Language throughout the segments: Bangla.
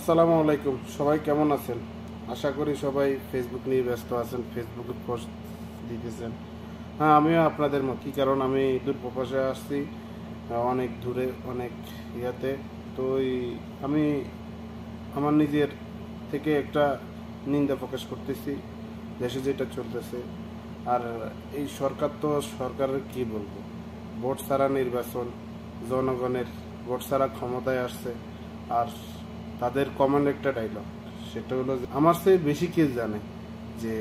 আসসালামু আলাইকুম, সবাই কেমন আছেন? আশা করি সবাই ফেসবুক নিয়ে ব্যস্ত আছেন, ফেসবুকে পোস্ট দিতেছেন। হ্যাঁ, আমিও আপনাদের মতো। কি কারণ আমি দূর প্রবাসে আসছি, অনেক দূরে, অনেক ইয়াতে। তো আমি আমার নিজের থেকে একটা নিন্দা প্রকাশ করতেছি দেশে যেটা চলতেছে। আর এই সরকার তো সরকারের কি বলবো, ভোট ছাড়া নির্বাচন, জনগণের ভোট ছাড়া ক্ষমতায় আসছে। আর তাদের কমন একটা ডায়লগ, সেটা হলো যে, আমার চেয়ে বেশি কে জানে যে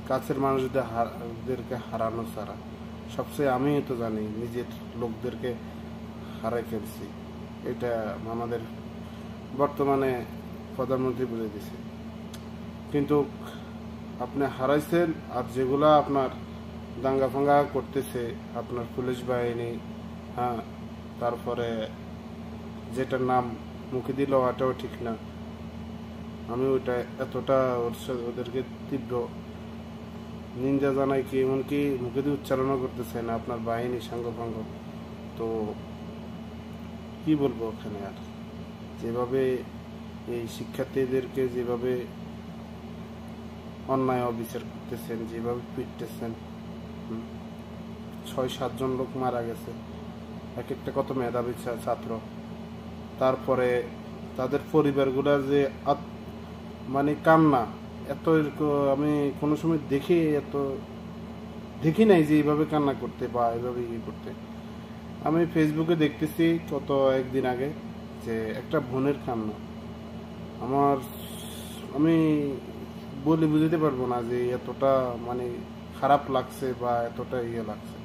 কাছের মানুষদেরকে হারানো ছাড়া সবচেয়ে আমি তো জানি নিজের লোকদেরকে হারাই ফেলছি। এটা আমাদের বর্তমানে প্রধানমন্ত্রী বলে দিছে। কিন্তু আপনি হারাইছেন, আর যেগুলা আপনার দাঙ্গা ফাঙ্গা করতেছে আপনার পুলিশ বাহিনী, হ্যাঁ, তারপরে যেটার নাম মুখে দিল ওটাও ঠিক না। আমি ওইটা এতটা ওদেরকে তীব্র নিন্দা জানাই কি এমনকি মুখে দিয়ে উচ্চারণও করতেছে না আপনার বাহিনী সাঙ্গপাঙ্গ। তো কি বলবো ওখানে আর, যেভাবে এই শিক্ষার্থীদেরকে যেভাবে অন্যায় অবিচার করতেছেন, যেভাবে পিটতেছেন, 6-7 জন লোক মারা গেছে, এক একটা কত মেধাবী ছাত্র। তারপরে তাদের পরিবারগুলার যে মানে কান্না, এত আমি কোনো সময় দেখি নাই যে এইভাবে কান্না করতে বা এইভাবে ইয়ে করতে। আমি ফেসবুকে দেখতেছি কত একদিন আগে যে একটা বোনের কান্না, আমি বলে বুঝতে পারবো না যে এতটা মানে খারাপ লাগছে বা এতটা ইয়ে লাগছে।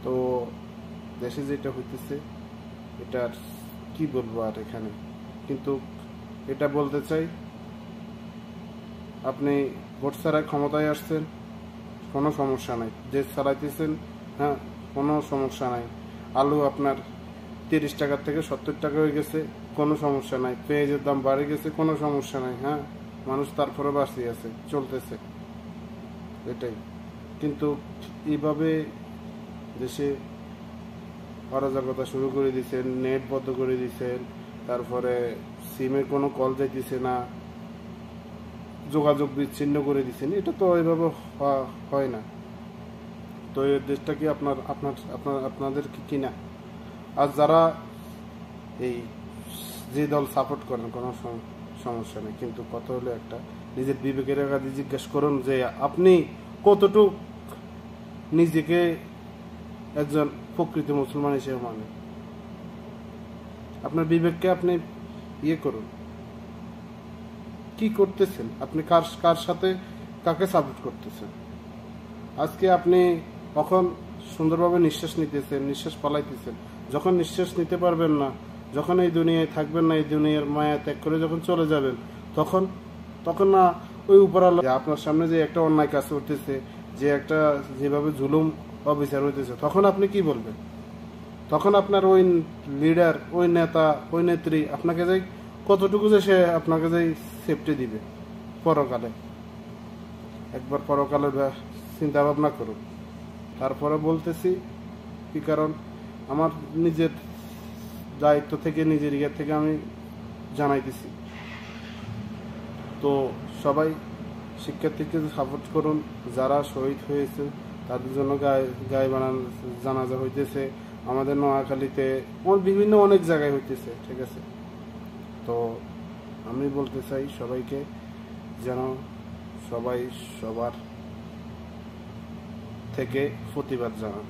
তো দেশে যেটা হইতেছে এটার কি বলবো আর এখানে। কিন্তু এটা বলতে চাই, আপনি ভোট ছাড়া ক্ষমতায় আসছেন, কোনো সমস্যা নাই, দেশ চালাইতেছেন, হ্যাঁ, কোনো সমস্যা নাই। আলু আপনার 30 টাকার থেকে 70 টাকা হয়ে গেছে, কোনো সমস্যা নাই। পেঁয়াজের দাম বাড়ে গেছে, কোনো সমস্যা নাই, হ্যাঁ, মানুষ তারপরে বাঁচিয়ে আছে, চলতেছে, এটাই। কিন্তু এইভাবে দেশে অরাজকতা শুরু করে দিচ্ছেন, নেট বন্ধ করে দিচ্ছেন, তারপরে সিমে কোনো কল যাইতেছে না, যোগাযোগ বিচ্ছিন্ন করে দিচ্ছেন। এটা তো এভাবে হয় না। তো এই দেশটা কি আপনাদের কি কিনা? আর যারা এই যে দল সাপোর্ট করেন কোনো সমস্যা নেই, কিন্তু কথা হলো একটা, নিজের বিবেকের কাছে জিজ্ঞেস করুন যে আপনি কতটুক নিজেকে একজন প্রকৃত মুসলমান হিসেবে মানে। আপনার বিবেককে আপনি ইয়ে করুন, কি করতেছেন আপনি, কার সাথে কাকে সাপোর্ট করতেছেন। আজকে আপনি কখন সুন্দরভাবে নিঃশ্বাস নিতেছেন, নিঃশ্বাস পালাইতেছেন, যখন নিঃশ্বাস নিতে পারবেন না, যখন এই দুনিয়ায় থাকবেন না, এই দুনিয়ার মায়া ত্যাগ করে যখন চলে যাবেন, তখন না ওই উপরালা আপনার সামনে যে একটা অন্যায় কাজ করতেছে, যে একটা যেভাবে জুলুম অবিচার হইতেছে, তখন আপনি কি বলবেন? তখন আপনার ওই লিডার, ওই নেতা, ওই নেত্রী আপনাকে যাই কতটুকু যে সে আপনাকে যাই সেফটি দিবে পরকালে? একবার পরকালের চিন্তা ভাবনা করুন। তারপরে বলতেছি কি কারণ আমার নিজের দায়িত্ব থেকে, নিজের ইয়ে থেকে আমি জানাইতেছি। তো সবাই শিক্ষার্থীকে সাপোর্ট করুন, যারা শহীদ হয়েছে তাদের জন্য গায়ে বানান জানাজা হইতেছে আমাদের নোয়াখালীতে, বিভিন্ন অনেক জায়গায় হইতেছে, ঠিক আছে। তো আমি বলতে চাই সবাইকে যেন সবাই সবার থেকে প্রতিবাদ জানান।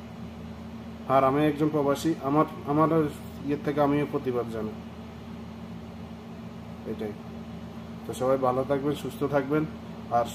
আর আমি একজন প্রবাসী, আমার ইয়ের থেকে আমিও প্রতিবাদ জানাই, এটাই। তো সবাই ভালো থাকবেন, সুস্থ থাকবেন। আর